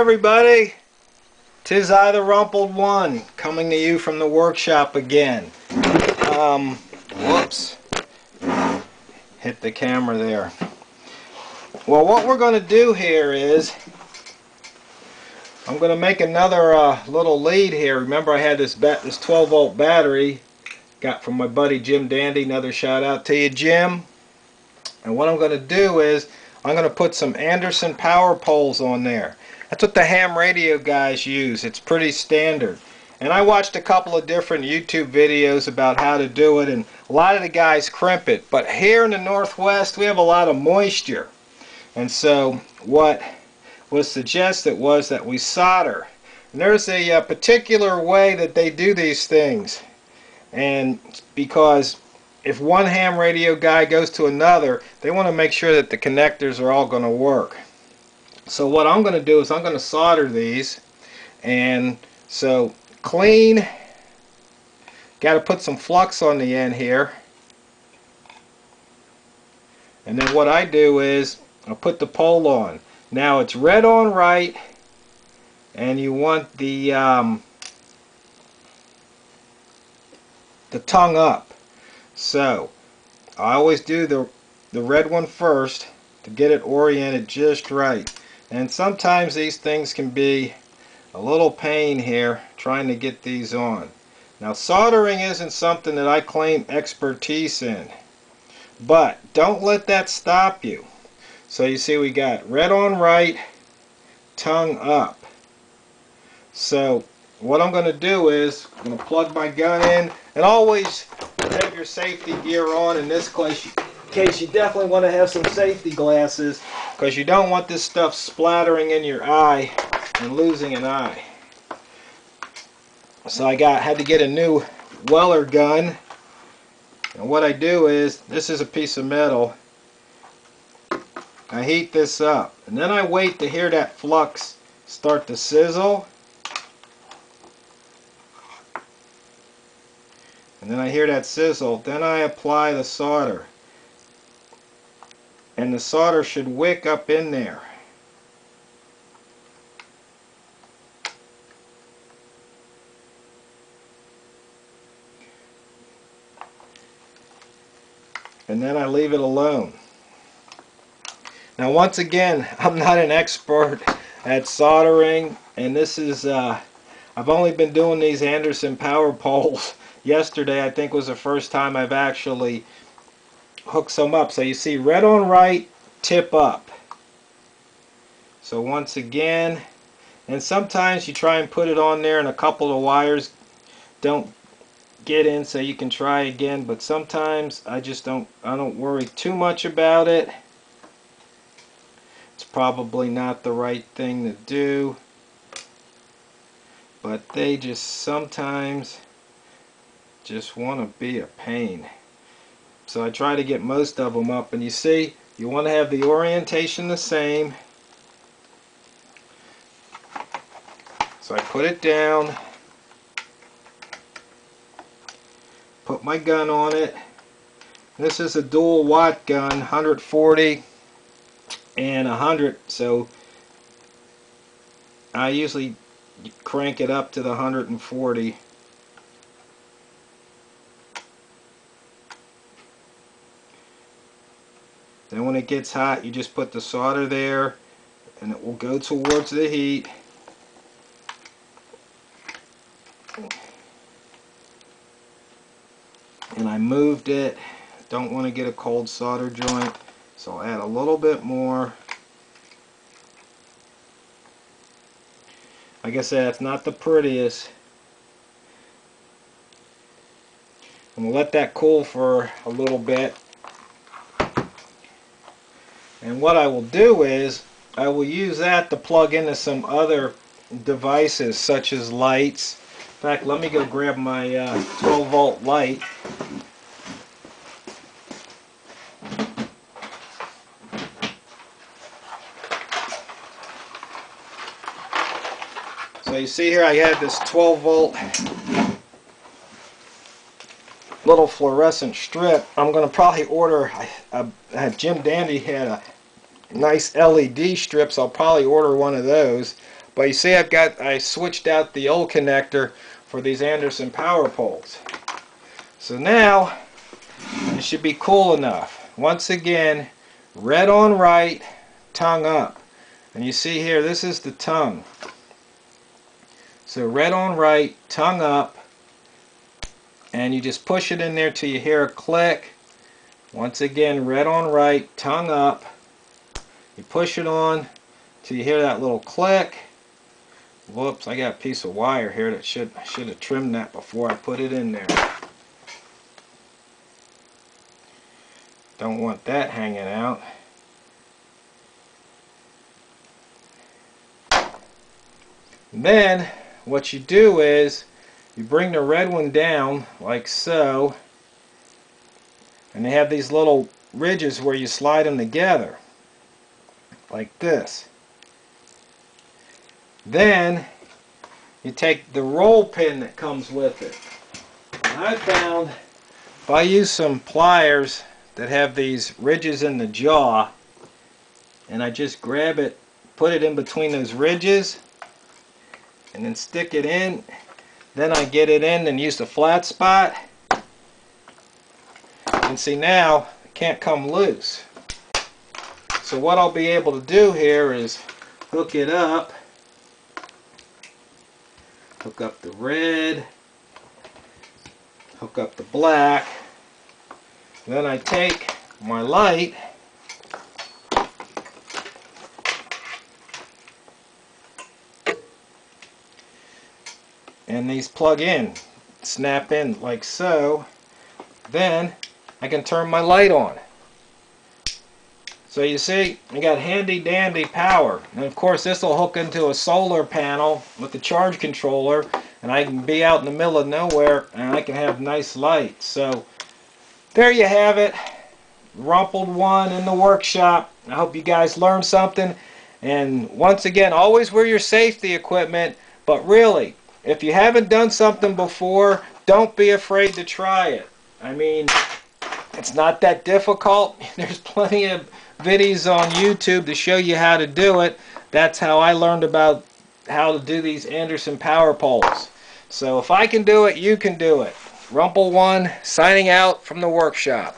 everybody. 'Tis I, the Rumpled One, coming to you from the workshop again. Whoops. Hit the camera there. Well, what we're going to do here is I'm going to make another little lead here. Remember, I had this 12-volt battery got from my buddy Jim Dandy. Another shout out to you, Jim. And what I'm going to do is I'm going to put some Anderson power poles on there. That's what the ham radio guys use. It's pretty standard. And I watched a couple of different YouTube videos about how to do it, and a lot of the guys crimp it. But here in the Northwest, we have a lot of moisture. And so what was suggested was that we solder. And there's a particular way that they do these things. And because if one ham radio guy goes to another, they want to make sure that the connectors are all going to work. So what I'm going to do is I'm going to solder these. And so clean, got to put some flux on the end here. And then what I do is I'll put the pole on. Now it's red on right, and you want the tongue up. So I always do the red one first to get it oriented just right. And sometimes these things can be a little pain here trying to get these on. Now, soldering isn't something that I claim expertise in, but don't let that stop you. So you see we got red on right, tongue up. So what I'm going to do is I'm going to plug my gun in, and always have your safety gear on. In this case you definitely want to have some safety glasses, because you don't want this stuff splattering in your eye and losing an eye. So I had to get a new Weller gun, and what I do is, this is a piece of metal, I heat this up, and then I wait to hear that flux start to sizzle. And then I hear that sizzle, then I apply the solder. And the solder should wick up in there. And then I leave it alone. Now once again, I'm not an expert at soldering, and this is, I've only been doing these Anderson power poles. Yesterday I think was the first time I've actually hooked some up. So you see red on right, tip up. So once again, and sometimes you try and put it on there and a couple of wires don't get in, so you can try again, but sometimes I don't worry too much about it. It's probably not the right thing to do, but they just sometimes just want to be a pain. So I try to get most of them up, and you see you want to have the orientation the same. So I put it down, put my gun on it. This is a dual watt gun, 140 and 100, so I usually crank it up to the 140. Then when it gets hot, you just put the solder there, and it will go towards the heat. And I moved it. Don't want to get a cold solder joint, so I'll add a little bit more. Like I said, it's not the prettiest. I'm going to let that cool for a little bit. And what I will do is I will use that to plug into some other devices, such as lights. In fact, let me go grab my 12-volt light. So you see here I have this 12-volt little fluorescent strip. I'm going to probably order, Jim Dandy had a nice LED strips. I'll probably order one of those. But you see, I switched out the old connector for these Anderson power poles. So now it should be cool enough. Once again, red on right, tongue up. And you see here, this is the tongue. So red on right, tongue up, and you just push it in there till you hear a click. Once again, red on right, tongue up. You push it on till you hear that little click. Whoops, I got a piece of wire here that I should have trimmed that before I put it in there. Don't want that hanging out. And then what you do is you bring the red one down like so, and they have these little ridges where you slide them together like this. Then you take the roll pin that comes with it. And I found if I use some pliers that have these ridges in the jaw, and I just grab it, put it in between those ridges, and then stick it in, then I get it in and use the flat spot, and see, now it can't come loose. So what I'll be able to do here is hook it up, hook up the red, hook up the black, then I take my light and these plug in, snap in like so. Then I can turn my light on. So you see, I got handy dandy power. And of course this will hook into a solar panel with the charge controller, and I can be out in the middle of nowhere and I can have nice light. So there you have it. TheRumpledOne in the workshop. I hope you guys learned something. And once again, always wear your safety equipment, but really, if you haven't done something before, don't be afraid to try it. I mean, it's not that difficult. There's plenty of videos on YouTube to show you how to do it. That's how I learned about how to do these Anderson power poles. So if I can do it, you can do it. TheRumpledOne signing out from the workshop.